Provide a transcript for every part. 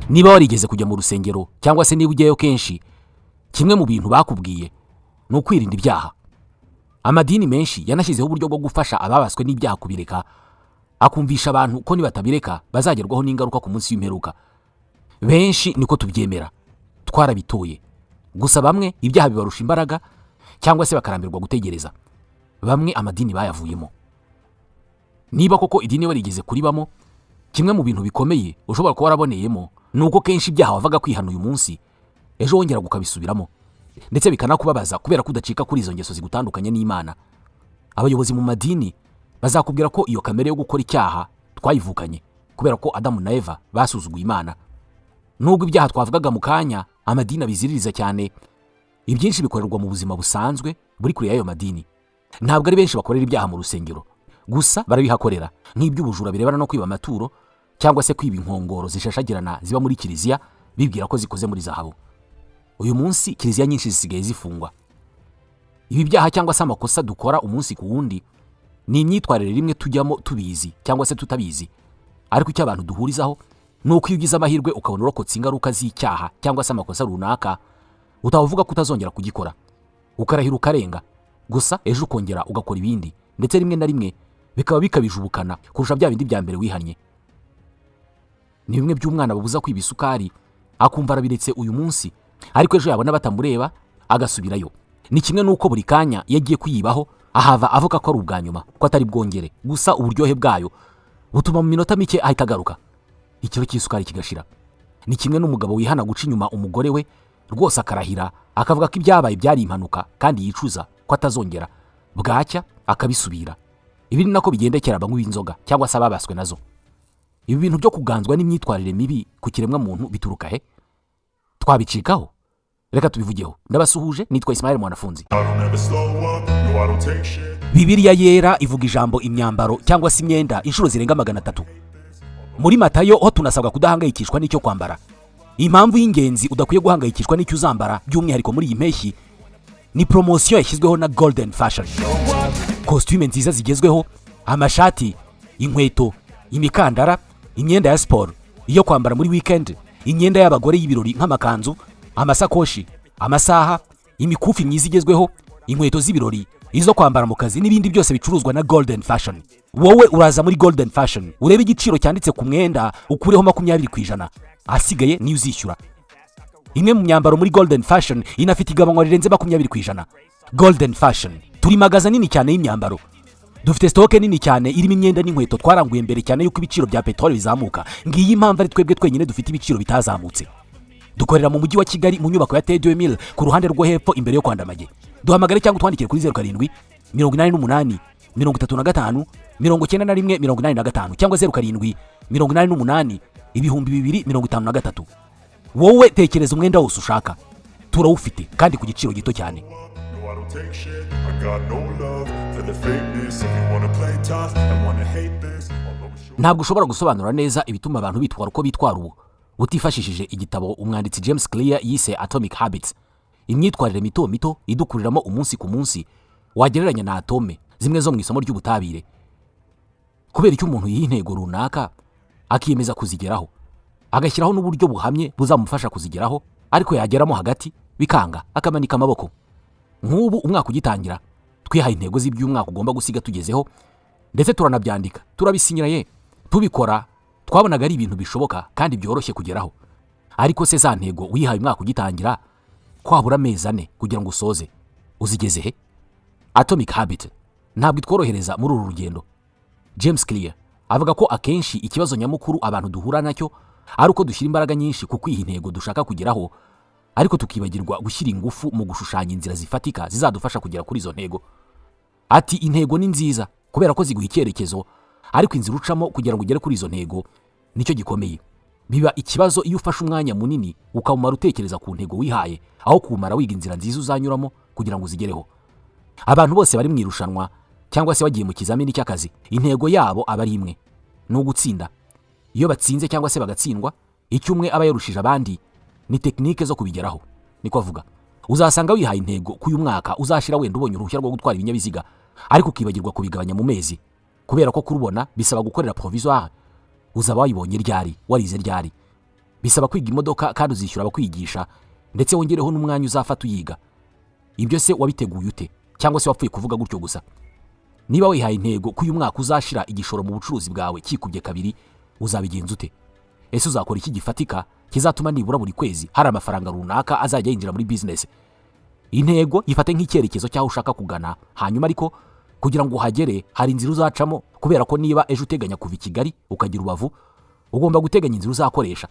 niba warigeze kujya mu rusengero cyangwa se niba ujyayo kenshi, kimwe mu bintu bakubwiye ni ukwirinda ibyaha. Amadini menshi yanashyizeho uburyo bwo gufasha ababaswe n'ibyaha kubireka, akumvisha abantu ko nibatabireka bazagerwaho n'ingaruka ku munsi w'imperuka. Benshi niko tubyemera, twarabitoye. Gusa bamwe ibyaha bibarusha imbaraga cyangwa se bakarambirwa gutegereza. Bamwe amadini bayavuyemo. Niba koko idini warigeze kuribamo, kimwe mu bintu bikomeye ushobora kuba waraboneyemo ni uko kenshi ibyaha wavaga kwihana uyu munsi, ejo wongera gukabisubiramo, ndetse bikanakubabaza kubera kudacika kuri izo ngeso zigutandukanye n'Imana. Abayobozi mu madini bazakubwira ko iyo kamere yo gukora icyaha twayivukanye kubera ko Adamu na Eva basuzuguye Imana. Nubwo ibyaha twavugaga mu kanya amadini abiziririza cyane, ibyinshi bikorerwa mu buzima busanzwe buri kure y'ayo madini. Ntabwo ari benshi bakorera ibyaha mu rusengero, gusa barabihakorera, nk'iby'ubujura birebana no kwiba amaturo cyangwa se kwiba inkongoro zishashagirana ziba muri kiliziya bibwira ko zikoze muri zahabu. Uyu munsi kiliziya nyinshi zisigaye zifungwa. Ibi byaha cyangwa se amakosa dukora umunsi ku wundi ni imyitwarire rimwe tujyamo tubizi cyangwa se tutabizi, ariko icyo abantu duhurizaho ni uko iyo ugize amahirwe ukabona urokotse ingaruka z'icyaha cyangwa se amakosa runaka, utavuga ko utazongera kugikora, ukarahira ukarenga, gusa ejo ukongera ugakora ibindi, ndetse rimwe na rimwe bikaba bikabije ubukana kurusha bya bindi bya mbere wihannye. Ni bimwe by'umwana babuza kwiba isukari, akumva arabiretse uyu munsi, ariko ejo yabona batamureba agasubirayo. Ni kimwe n'uko buri kanya yagiye kuyibaho ahava avuga ko ari ubwa nyuma, ko atari bwongere, gusa uburyohe bwayo butuma mu minota mike ahita agaruka, ikiro cy'isukari kigashira. Ni kimwe n'umugabo wihana guca inyuma umugore we, rwose akarahira akavuga ko ibyabaye byari impanuka kandi yicuza ko atazongera, bwacya akabisubira. Ibi ni nako bigendekera abanywi b'inzoga cyangwa se ababaswe nazo. Ibi bintu byo kuganzwa n'imyitwarire mibi ku kiremwa muntu bituruka he? Twabicikaho? Reka tubivugeho. Ndabasuhuje, nitwa Ismael Mwanafunzi. Bibiliya yera ivuga ijambo imyambaro cyangwa se imyenda inshuro zirenga 300. Muri Matayo ho tunasabwa kudahangayikishwa n'icyo kwambara. Impamvu y'ingenzi udakwiye guhangayikishwa n'icyo uzambara by'umwihariko muri iyi mpeshyi ni promotion yashyizweho na Golden Fashion. Costume nziza zigezweho, amashati, inkweto, imikandara, imyenda ya sport, iyo kwambara muri weekend, imyenda y'abagore y'ibirori nk'amakanzu, amasakoshi, amasaha, imikufi myiza igezweho, inkweto z'ibirori, izo kwambara mu kazi n'ibindi byose bicuruzwa na Golden Fashion. Wowe uraza muri Golden Fashion, urebe igiciro cyanditse ku mwenda ukureho 20%, asigaye niyo uzishyura. Imwe mu myambaro muri Golden Fashion inafite igabanwa rirenze 20%. Golden Fashion turi magaza nini cyane y'imyambaro. Dufite stock nini cyane irimo imyenda n'inkweto twaranguye mbere cyane yuko ibiciro bya petrol bizamuka. Ngiyi impamvu ari twebwe twenyine dufite ibiciro bitazamutse. Dukorera mu mujyi wa Kigali mu nyubako ya T2000 ku ruhande rwo hepfo imbere yo Kwandamage. Duhamagare cyangwa twandikire kuri 07 88 35 91 85 cyangwa 07 88 2053. Wowe tekereza umwenda wose ushaka, turawufite kandi ku giciro gito cyane. Ntabwo ushobora gusobanura neza ibituma abantu bitwara uko bitwara ubu utifashishije igitabo umwanditsi James Clear yise Atomic Habits, imyitwarire mito mito idukuriramo umunsi ku munsi wagereranya na atome zimwe zo mu isomo ry'ubutabire. Kubera icyo umuntu yintego runaka akiyemeza kuzigeraho, agashyiraho n'uburyo buhamye buzamufasha kuzigeraho, ariko yageramo hagati bikanga akamanika amaboko. Nk'ubu umwaka ugitangira twihaye intego z'iby'umwaka ugomba gusiga tugezeho, ndetse turanabyandika, turabisinyira ye. Tubikora twabonaga ari ibintu bishoboka kandi byoroshye kugeraho. Ariko se za ntego wihaye umwaka ugitangira kwabura amezi 4 kugira ngo usoze, uzigeze he? Atomic Habit ntabwo itworohereza muri uru rugendo. James Clear avuga ko akenshi ikibazo nyamukuru abantu duhura nacyo ari uko dushyira imbaraga nyinshi ku kwiha intego dushaka kugeraho, ariko tukibagirwa gushyira ingufu mu gushushanya inzira zifatika zizadufasha kugera kuri izo ntego. Ati intego ni nziza kubera ko ziguha icyerekezo, ariko inzira ucamo kugira ngo ugere kuri izo ntego nicyo gikomeye. Biba ikibazo iyo ufashe umwanya munini ukamara utekereza ku ntego wihaye aho kumara wiga inzira nziza uzanyuramo kugira ngo uzigereho. Abantu bose bari mu irushanwa cyangwa se bagiye mu kizamini cy'akazi, intego yabo aba ari imwe, ni ugutsinda. Iyo batsinze cyangwa se bagatsindwa, icyo umwe aba yarushije abandi ni tekinike zo kubigeraho. Niko avuga. Uzasanga wihaye intego ku uyu mwaka uzashira wenda ubonye uruhushya rwo gutwara ibinyabiziga, ariko ukibagirwa kubigabanya mu mezi kubera ko kurubona bisaba gukorera provisoire. Uzaba wayibonye ryari, warize ryari. bisaba kwiga imodoka kandi uzishyura abakwigisha ndetse wongereho n'umwanya uzafata uyiga. Ibyo se wabiteguye ute cyangwa se wapfuye kuvuga gutyo gusa? Niba wihaye intego ko uyu mwaka uzashira igishoro mu bucuruzi bwawe kikubye kabiri, uzabigenza ute? Ese uzakora iki gifatika kizatuma nibura buri kwezi hari amafaranga runaka azajya yinjira muri business? Intego yifate nk'icyerekezo cyaho ushaka kugana, hanyuma ariko kugira ngo uhagere hari inzira uzacamo, kubera ko niba ejo uteganya kuva i Kigali ukagira Rubavu, ugomba guteganya inzira uzakoresha.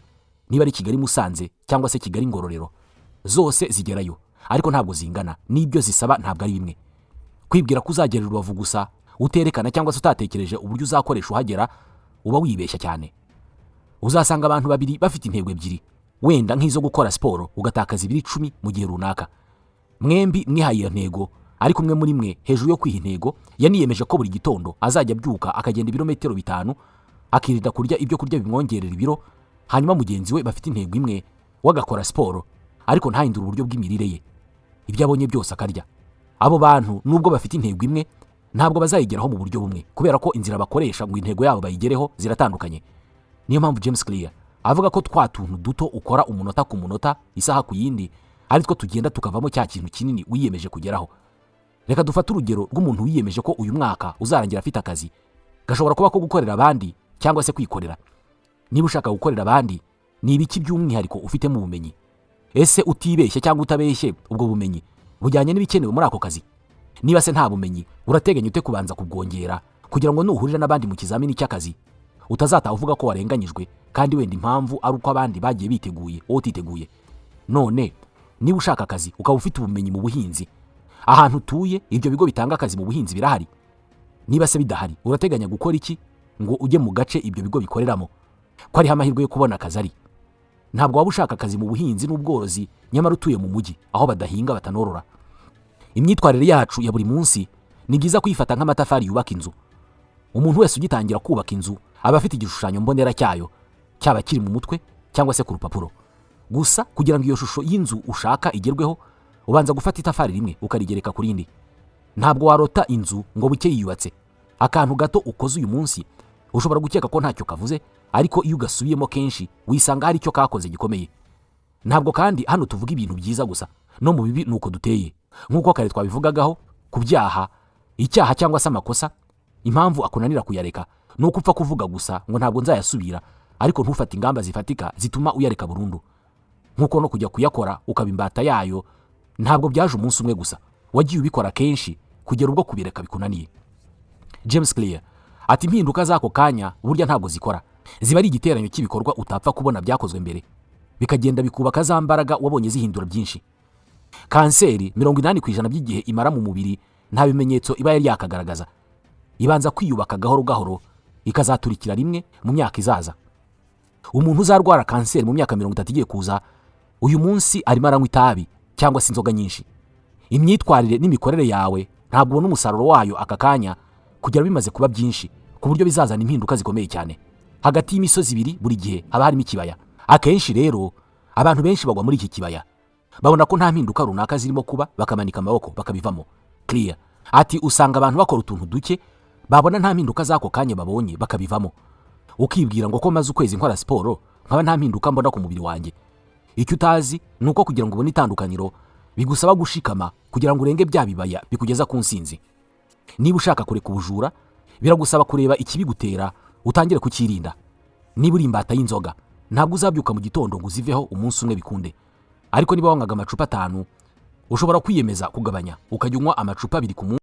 Niba ari Kigali Musanze cyangwa se Kigali Ngororero, zose zigerayo ariko ntabwo zingana, n'ibyo zisaba ntabwo ari bimwe. Kwibwira ko uzagera Rubavu gusa uterekana cyangwa se utatekereje uburyo uzakoresha uhagera, uba wibeshya cyane. Uzasanga abantu babiri bafite intego ebyiri, wenda nk'izo gukora siporo ugatakaza ibiri 10 mu gihe runaka. Mwembi mwihaye iyo ntego, ariko umwe muri mwe hejuru yo kwiha intego yaniyemeje ko buri gitondo azajya abyuka akagenda ibirometero 5, akirinda kurya ibyo kurya bimwongerera ibiro, hanyuma mugenzi we bafite intego imwe wagakora siporo ariko ntahindure uburyo bw'imirire ye, ibyo abonye byose akarya. Abo bantu nubwo bafite intego imwe ntabwo bazayigeraho mu buryo bumwe, kubera ko inzira bakoresha ngo intego yabo bayigereho ziratandukanye. Niyo mpamvu James Clear avuga ko twatuntu duto ukora umunota ku munota, isaha ku yindi, ari two tugenda tukavamo cya kintu kinini wiyemeje kugeraho. Reka dufate urugero rw'umuntu wiyemeje ko uyu mwaka uzarangira afite akazi. Gashobora kuba ko gukorera abandi cyangwa se kwikorera. Niba ushaka gukorera abandi, ni ibiki by'umwihariko ufite mu bumenyi? Ese utibeshye cyangwa utabeshye ubwo bumenyi bujyanye n'ibikenewe muri ako kazi? Niba se nta bumenyi, urateganya ute kubanza kubwongera kugira ngo nuhurira n'abandi mu kizamini cy'akazi utazataha uvuga ko warenganyijwe kandi wenda impamvu ari uko abandi bagiye biteguye wowe utiteguye? None niba ushaka akazi ukaba ufite ubumenyi mu buhinzi, ahantu utuye ibyo bigo bitanga akazi mu buhinzi birahari? Niba se bidahari, urateganya gukora iki ngo ujye mu gace ibyo bigo bikoreramo ko ariho amahirwe yo kubona akazi ari? Ntabwo waba ushaka akazi mu buhinzi n'ubworozi nyamara utuye mu mujyi aho badahinga batanorora. Imyitwarire yacu ya buri munsi ni byiza kuyifata nk'amatafari yubaka inzu. Umuntu wese ugitangira kubaka inzu aba afite igishushanyo mbonera cyayo, cyaba kiri mu mutwe cyangwa se ku rupapuro. Gusa kugira ngo iyo shusho y'inzu ushaka igerweho, ubanza gufata itafari rimwe ukarigereka ku rindi. Ntabwo warota inzu ngo buke yiyubatse. Akantu gato ukoze uyu munsi ushobora gukeka ko ntacyo kavuze, ariko iyo ugasubiyemo kenshi wisanga hari icyo kakoze gikomeye. Ntabwo kandi hano tuvuga ibintu byiza gusa, no mu bibi nuko duteye. Nk'uko kare twabivugagaho ku byaha, icyaha cyangwa se amakosa, impamvu akunanira kuyareka nuko upfa kuvuga gusa ngo ntabwo nzayasubira, ariko ntufate ingamba zifatika zituma uyareka burundu. Nk'uko no kujya kuyakora ukaba imbata yayo, ntabwo byaje umunsi umwe gusa, wagiye ubikora kenshi kugera ubwo kubireka bikunaniye. James Clear ati impinduka z'ako kanya burya ntabwo zikora, ziba ari igiteranyo cy'ibikorwa utapfa kubona byakozwe mbere, bikagenda bikubaka za mbaraga wabonye zihindura byinshi. Kanseri 80% by'igihe imara mu mubiri nta bimenyetso iba yari yakagaragaza, ibanza kwiyubaka gahoro gahoro ikazaturikira rimwe mu myaka izaza. Umuntu uzarwara kanseri mu myaka 30 igiye kuza, uyu munsi arimo aranywa itabi cyangwa se inzoga nyinshi. Imyitwarire n'imikorere yawe ntabwo ubona umusaruro wayo aka kanya kugera bimaze kuba byinshi ku buryo bizazana impinduka zikomeye cyane. Hagati y'imisozi ibiri buri gihe haba harimo ikibaya. Akenshi rero abantu benshi bagwa muri iki kibaya, babona ko nta mpinduka runaka zirimo kuba, bakamanika amaboko bakabivamo. Clear ati usanga abantu bakora utuntu duke, babona nta mpinduka z'ako kanya babonye bakabivamo. Ukibwira ngo ko maze ukwezi nkora siporo nkaba nta mpinduka mbona ku mubiri wanjye. Icyo utazi nuko kugira ngo ubone itandukaniro bigusaba gushikama kugira ngo urenge bya bibaya bikugeza ku nsinzi. Niba ushaka kureka ubujura, biragusaba kureba ikibigutera utangire kukirinda. Niba uri imbata y'inzoga, ntabwo uzabyuka mu gitondo ngo uziveho umunsi umwe bikunde, ariko niba wangaga amacupa 5 ushobora kwiyemeza kugabanya ukajya unywa amacupa 2 ku munsi.